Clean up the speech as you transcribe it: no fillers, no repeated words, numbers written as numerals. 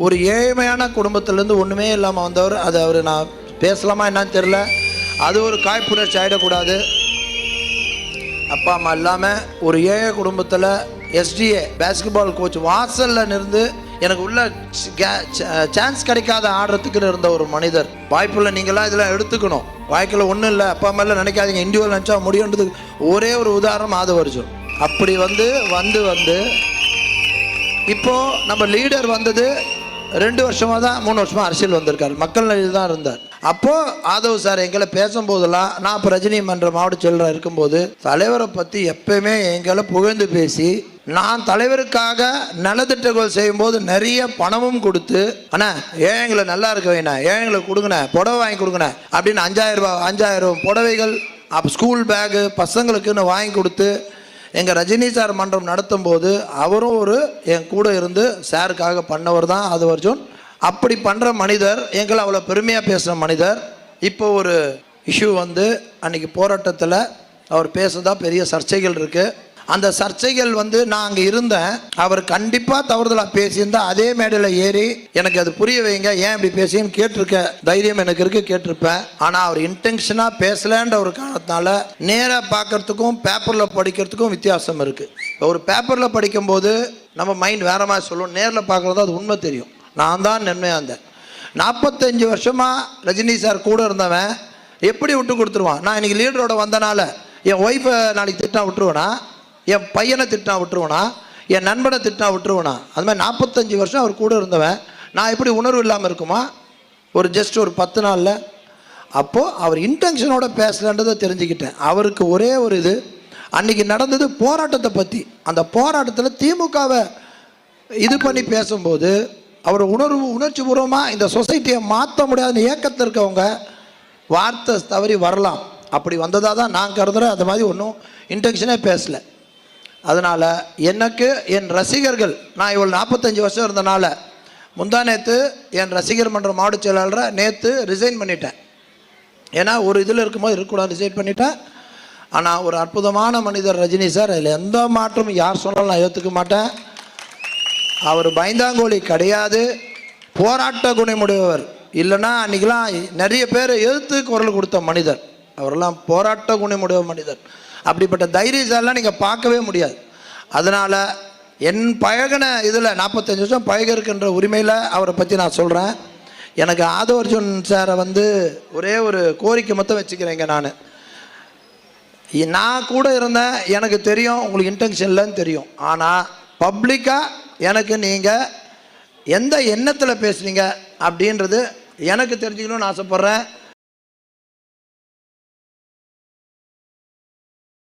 ஒரு ஏழ்மையான குடும்பத்திலேருந்து ஒன்றுமே இல்லாமல் வந்தவர். அது அவர் நான் பேசலாமா என்னன்னு தெரில. அது ஒரு காய்ப்புணர்ச்சி ஆகிடக்கூடாது. அப்பா அம்மா இல்லாமல் ஒரு ஏழை குடும்பத்தில் எஸ்டிஏ பேஸ்கெட்பால் கோச் வாசலில் இருந்து எனக்கு உள்ள சான்ஸ் கிடைக்காத ஆடுறதுக்குன்னு இருந்த ஒரு மனிதர். வாய்ப்புள்ள நீங்களாம் இதெல்லாம் எடுத்துக்கணும். வாழ்க்கையில் ஒன்றும் இல்லை, அப்பா அம்மாலாம் நினைக்காதீங்க, இண்டிவிஜுவல் நினச்சா முடியுன்றதுக்கு ஒரே ஒரு உதாரணம் ஆதவர்ஜுன். அப்படி வந்து இப்போது நம்ம லீடர் வந்தது 2 வருஷமாக தான் 3 வருஷமாக அரசியல் வந்திருக்கார். மக்கள் நிலையில் தான் இருந்தார். அப்போது ஆதவ் சார் எங்களை பேசும்போதெல்லாம், நான் இப்போ ரஜினி மன்ற மாவட்ட செயலராக இருக்கும்போது தலைவரை பற்றி எப்பயுமே எங்களை புகழ்ந்து பேசி, நான் தலைவருக்காக நலத்திட்டங்கள் செய்யும்போது நிறைய பணமும் கொடுத்து, அண்ணா ஏழைங்களை நல்லா இருக்க வேணா, ஏழைங்களுக்கு கொடுங்கண்ணே, புடவை வாங்கி கொடுங்கண்ணே அப்படின்னு 5000 புடவைகள், அப்போ ஸ்கூல் பேகு பசங்களுக்குன்னு வாங்கி கொடுத்து எங்கள் ரஜினி சார் மன்றம் நடத்தும் போது அவரும் என் கூட இருந்து சாருக்காக பண்ணவர் தான் ஆதவர்ஜுன். அப்படி பண்ணுற மனிதர், எங்களை அவ்வளோ பெருமையாக பேசுகிற மனிதர். இப்போ ஒரு இஷ்யூ வந்து அன்றைக்கி போராட்டத்தில் அவர் பேசுகிறதா பெரிய சர்ச்சைகள் இருக்குது. அந்த சர்ச்சைகள் வந்து நான் அங்கே இருந்தேன். அவர் கண்டிப்பாக தவறுதலாக பேசியிருந்தால் அதே மேடையில் ஏறி எனக்கு அது புரிய வைங்க, ஏன் இப்படி பேசின்னு கேட்டிருக்க தைரியம் எனக்கு இருக்குது, கேட்டிருப்பேன். ஆனால் அவர் இன்டென்ஷனாக பேசலன்ற ஒரு காரணத்தினால நேராக பார்க்குறதுக்கும் பேப்பரில் படிக்கிறதுக்கும் வித்தியாசம் இருக்குது. இப்போ ஒரு பேப்பரில் படிக்கும்போது நம்ம மைண்ட் வேறு மாதிரி சொல்லுவோம், நேரில் பார்க்குறது அது உண்மை தெரியும். நான் தான் நன்மையாக இருந்தேன். 45 வருஷமாக ரஜினி சார் கூட இருந்தவன் எப்படி விட்டு கொடுத்துருவான்? நான் இன்றைக்கி லீடரோட வந்தனால என் ஒய்ஃபை நாளைக்கு திட்டா விட்டுருவேனா, என் பையனை திட்டா விட்டுருவேனா, என் நண்பனை திட்டா விட்டுருவேனா? அது மாதிரி 45 வருஷம் அவர் கூட இருந்தவன் நான் எப்படி உணர்வு இல்லாமல் இருக்குமா ஒரு 10 நாளில்? அப்போது அவர் இன்டென்ஷனோட பேசலன்றதை தெரிஞ்சுக்கிட்டேன். அவருக்கு ஒரே ஒரு இது, அன்றைக்கி நடந்தது போராட்டத்தை பற்றி. அந்த போராட்டத்தில் திமுகவை இது பண்ணி பேசும்போது அவர் உணர்ச்சி பூர்வமாக இந்த சொசைட்டியை மாற்ற முடியாத இயக்கத்தில் இருக்கவங்க வார்த்தை தவறி வரலாம். அப்படி வந்ததாக தான் நான் கருதுகிறேன். அது மாதிரி ஒன்றும் இன்டென்ஷனே பேசலை. அதனால் எனக்கு என் ரசிகர்கள், நான் இவ்வளோ 45 வருஷம் இருந்தனால முந்தா நேற்று என் ரசிகர் மன்ற மாவட்ட செயலாளரை நேற்று ரிசைன் பண்ணிட்டேன். ஏன்னா ஒரு இதில் இருக்கும்போது இருக்கக்கூடாது, ரிசைன் பண்ணிட்டேன். ஆனால் ஒரு அற்புதமான மனிதர் ரஜினி சார், அதில் எந்த மாற்றமும் யார் சொன்னாலும் நான் ஏற்றுக்க மாட்டேன். அவர் பயந்தாங்கோலி கிடையாது, போராட்ட குணமுடையவர். இல்லைன்னா அன்றைக்கெலாம் நிறைய பேர் எதிர்த்து குரல் கொடுத்த மனிதர். அவரெல்லாம் போராட்ட குணமுடைய மனிதர். அப்படிப்பட்ட தைரியசாலாம் நீங்கள் பார்க்கவே முடியாது. அதனால் என் பழகின இதில் 45 வருஷம் பழகிருக்கின்ற உரிமையில் அவரை பற்றி நான் சொல்கிறேன். எனக்கு ஆதவர்ஜுன் சாரை வந்து ஒரே ஒரு கோரிக்கை மட்டும் வச்சுக்கிறேங்க. நான் கூட இருந்தேன், எனக்கு தெரியும் உங்களுக்கு இன்டென்ஷன் இல்லைன்னு தெரியும். ஆனால் பப்ளிக்காக எனக்கு நீங்கள் எந்த எண்ணத்தில் பேசுகிறீங்க அப்படின்றது எனக்கு தெரிஞ்சுக்கணும்னு ஆசைப்பட்றேன்.